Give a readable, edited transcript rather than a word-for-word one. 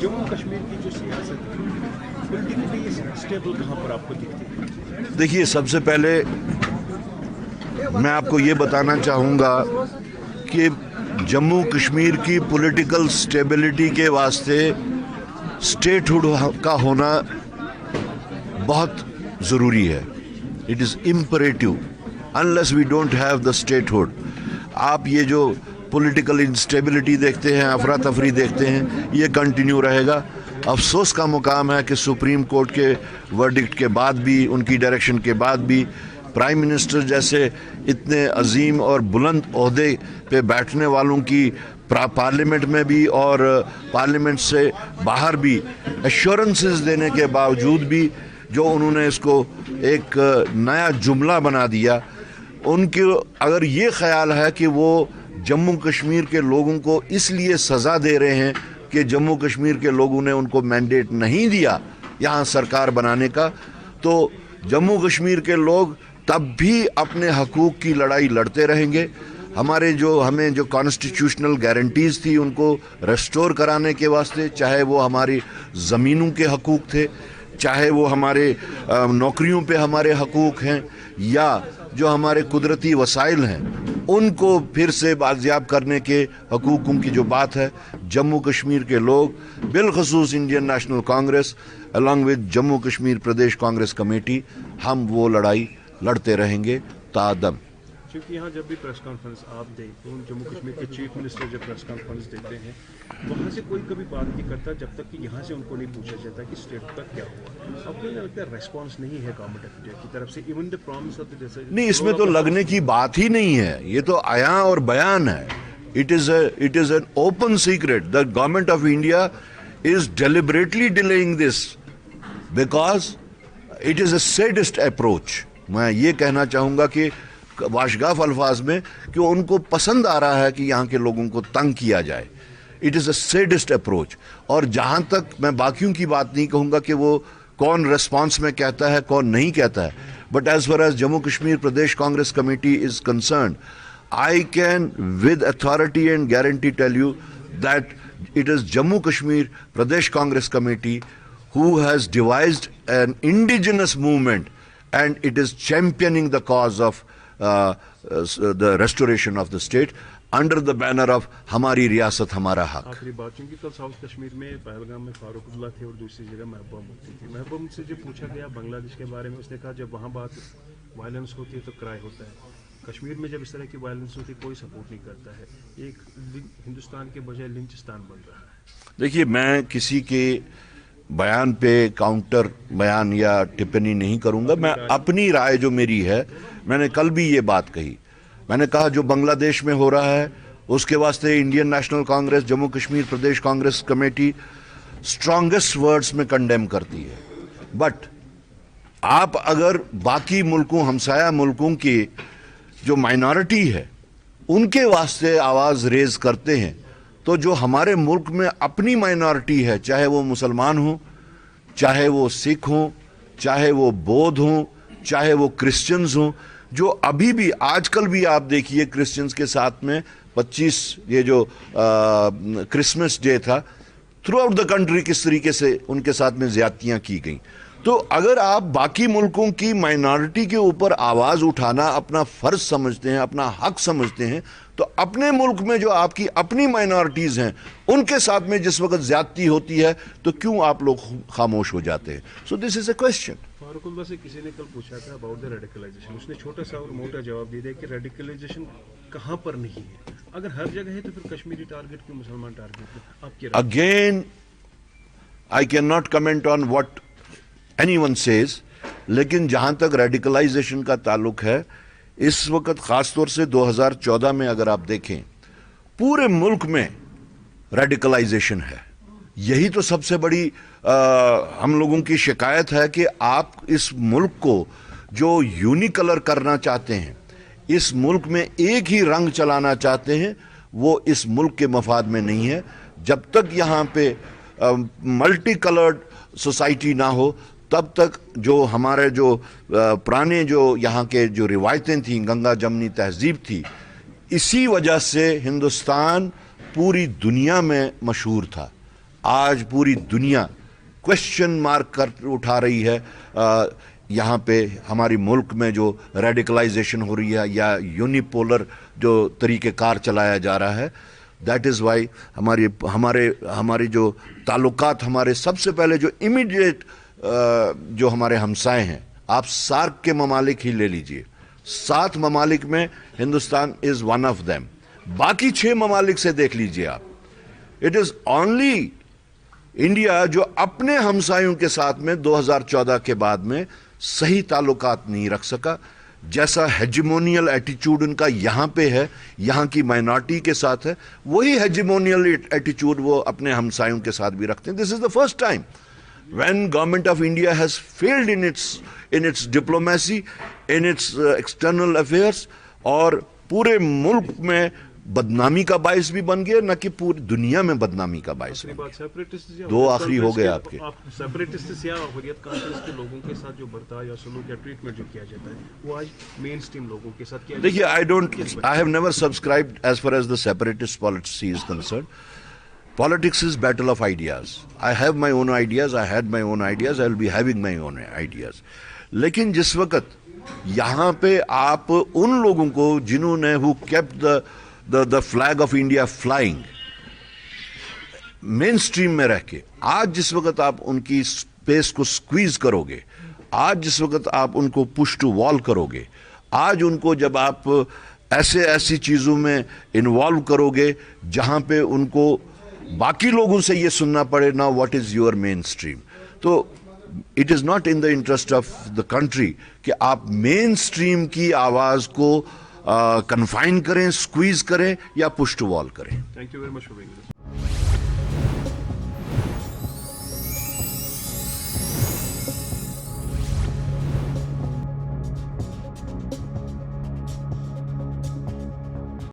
जम्मू कश्मीर की जो सियासत है पॉलिटिकली स्टेबल कहाँ पर आपको दिखती है? देखिए, सबसे पहले मैं आपको ये बताना चाहूँगा कि जम्मू कश्मीर की पॉलिटिकल स्टेबिलिटी के वास्ते स्टेटहुड का होना बहुत ज़रूरी है. It is imperative. Unless we don't have the statehood, आप ये जो पॉलिटिकल इंस्टेबिलिटी देखते हैं, अफरा तफरी देखते हैं, ये कंटिन्यू रहेगा. अफसोस का मुकाम है कि सुप्रीम कोर्ट के वर्डिक्ट के बाद भी, उनकी डायरेक्शन के बाद भी, प्राइम मिनिस्टर जैसे इतने अजीम और बुलंद ओहदे पे बैठने वालों की पार्लियामेंट में भी और पार्लियामेंट से बाहर भी एश्योरेंसेस देने के बावजूद भी जो उन्होंने इसको एक नया जुमला बना दिया, उनके अगर ये ख्याल है कि वो जम्मू कश्मीर के लोगों को इसलिए सज़ा दे रहे हैं कि जम्मू कश्मीर के लोगों ने उनको मैंडेट नहीं दिया यहाँ सरकार बनाने का, तो जम्मू कश्मीर के लोग तब भी अपने हकूक़ की लड़ाई लड़ते रहेंगे. हमें जो कॉन्स्टिट्यूशनल गारंटीज़ थी उनको रेस्टोर कराने के वास्ते, चाहे वो हमारी ज़मीनों के हकूक़ थे, चाहे वो हमारे नौकरियों पे हमारे हकूक़ हैं, या जो हमारे कुदरती वसाइल हैं उनको फिर से बाजियाब करने के हकूक़ों की जो बात है, जम्मू कश्मीर के लोग, बिलखसूस Indian National Congress along with Jammu Kashmir Pradesh Congress Committee, हम वो लड़ाई लड़ते रहेंगे तादम. क्योंकि यहाँ जब भी प्रेस कॉन्फ्रेंस आप दे तो जम्मू कश्मीर के चीफ मिनिस्टर जब प्रेस कॉन्फ्रेंस देते हैं वहाँ से कोई कभी बात नहीं करता जब तक कि यहाँ से उनको नहीं पूछा जाता कि स्टेट तक क्या हुआ. अब कोई लगता है रेस्पॉन्स नहीं है गवर्नमेंट ऑफ इंडिया की तरफ से, even the promise of the decision. नहीं, इसमें तो लगने की बात ही नहीं है, ये तो आया और बयान है. It is an open secret that government of India is deliberately delaying this because it is a sadist approach. मैं ये कहना चाहूँगा कि वाशगाफ अल्फाज में कि उनको पसंद आ रहा है कि यहाँ के लोगों को तंग किया जाए. It is a sadist approach. और जहाँ तक मैं बाकियों की बात नहीं कहूँगा कि वो कौन रेस्पॉन्स में कहता है कौन नहीं कहता है, but as far as Jammu Kashmir Pradesh Congress committee is concern, I can with authority and guarantee tell you that it is Jammu Kashmir Pradesh Congress committee who has devised an indigenous movement and it is championing the cause of the restoration of the state under the banner of हमारी रियासत हमारा हक. आखिरी बात, क्योंकि कल south Kashmir में पहलगाम में फारूकुल्लाह थे और दूसरी जगह महबूबा मुफ्ती थी. महबूबा मुफ्ती से जब पूछा गया बांग्लादेश के बारे में, उसने कहा जब वहाँ बात वायलेंस होती है तो क्राई होता है. कश्मीर में जब इस तरह की वायलेंस होती है कोई सपोर्ट नहीं करता है. एक हिंदुस्तान के बजाय लिंचिस्तान बन रहा है. देखिए, मैं किसी के बयान पे काउंटर बयान या टिप्पणी नहीं करूंगा. मैं अपनी राय जो मेरी है, मैंने कल भी ये बात कही. मैंने कहा जो बांग्लादेश में हो रहा है उसके वास्ते Indian National Congress Jammu Kashmir Pradesh Congress committee strongest words में कंडेम करती है. बट आप अगर बाकी मुल्कों, हमसाया मुल्कों की जो माइनॉरिटी है उनके वास्ते आवाज़ रेज करते हैं, तो जो हमारे मुल्क में अपनी माइनॉरिटी है, चाहे वो मुसलमान हो, चाहे वो सिख हो, चाहे वो बौद्ध हो, चाहे वो क्रिश्चियंस हो, जो अभी भी आजकल भी आप देखिए क्रिश्चियंस के साथ में 25 ये जो क्रिसमस डे था, थ्रू आउट द कंट्री किस तरीके से उनके साथ में ज्यादतियाँ की गई. तो अगर आप बाकी मुल्कों की माइनॉरिटी के ऊपर आवाज़ उठाना अपना फ़र्ज समझते हैं, अपना हक समझते हैं, तो अपने मुल्क में जो आपकी अपनी माइनॉरिटीज़ हैं उनके साथ में जिस वक्त ज़्यादती होती है तो क्यों आप लोग खामोश हो जाते हैं. So this is a question. फारूकुल्लाह से किसी ने कल पूछा था अबाउट द रेडिकलाइजेशन. उसने छोटा सा और मोटा जवाब दे दिया कि रेडिकलाइजेशन कहाँ पर नहीं है. अगर हर जगह है तो फिर कश्मीरी टारगेट क्यों, मुसलमान टारगेट? आपकी again I can not comment on what anyone says, लेकिन जहाँ तक रेडिकलाइजेशन का ताल्लुक है, इस वक्त ख़ास तौर से 2014 में अगर आप देखें पूरे मुल्क में रेडिकलाइजेशन है. यही तो सबसे बड़ी हम लोगों की शिकायत है कि आप इस मुल्क को जो यूनिकलर करना चाहते हैं, इस मुल्क में एक ही रंग चलाना चाहते हैं, वो इस मुल्क के मफाद में नहीं है. जब तक यहाँ पे मल्टी कलर्ड सोसाइटी ना हो तब तक जो हमारे जो पुराने जो यहाँ के जो रिवायतें थी, गंगा जमनी तहजीब थी, इसी वजह से हिंदुस्तान पूरी दुनिया में मशहूर था. आज पूरी दुनिया क्वेश्चन मार्क कर उठा रही है यहाँ पे हमारी मुल्क में जो रेडिकलाइजेशन हो रही है या यूनिपोलर जो तरीक़ेकार चलाया जा रहा है. दैट इज़ वाई हमारी जो ताल्लुकात, हमारे सबसे पहले जो इमीडिएट जो हमारे हमसाए हैं, आप सार्क के ममालिक ही ले लीजिए, 7 ममालिक में Hindustan is one of them. बाकी 6 ममालिक से देख लीजिए आप. इट इज़ ओनली इंडिया जो अपने हमसायों के साथ में 2014 के बाद में सही ताल्लुकात नहीं रख सका. जैसा हेजिमोनियल एटीट्यूड उनका यहाँ पे है, यहाँ की माइनॉरिटी के साथ है, वही हेजिमोनियल एटीट्यूड वो अपने हमसायों के साथ भी रखते हैं. This is the first time when government of India has failed in its diplomacy, in its external affairs, और पूरे मुल्क में बदनामी का बायस भी बन गया, न कि पूरी दुनिया में बदनामी का बायस बन गया. 2 आखिरी हो गए आपके. सेपरेटिस्ट या हुर्रियत कॉन्फ्रेंस के लोगों के साथ जो बर्ताव या सलूक या ट्रीटमेंट जो किया जाता है वो आज मेन स्ट्रीम लोगों के साथ किया जाता है. देखिए, I have never subscribed as far as the separatist policy is concerned. Politics is battle of ideas. I have my own ideas, I had my own ideas, I will be having my own ideas. लेकिन जिस वक्त यहाँ पे आप उन लोगों को जिन्होंने who kept the flag of India flying main stream में रह के, आज जिस वक्त आप उनकी स्पेस को स्क्वीज करोगे, आज जिस वक्त आप उनको पुश टू वॉल करोगे, आज उनको जब आप ऐसी चीज़ों में इन्वॉल्व करोगे जहाँ पे उनको बाकी लोगों से ये सुनना पड़े ना what is your mainstream, तो it is not in the interest of the country कि आप मेन स्ट्रीम की आवाज़ को कन्फाइन करें, स्क्वीज करें या पुश टू वॉल करें. Thank you very much for being here.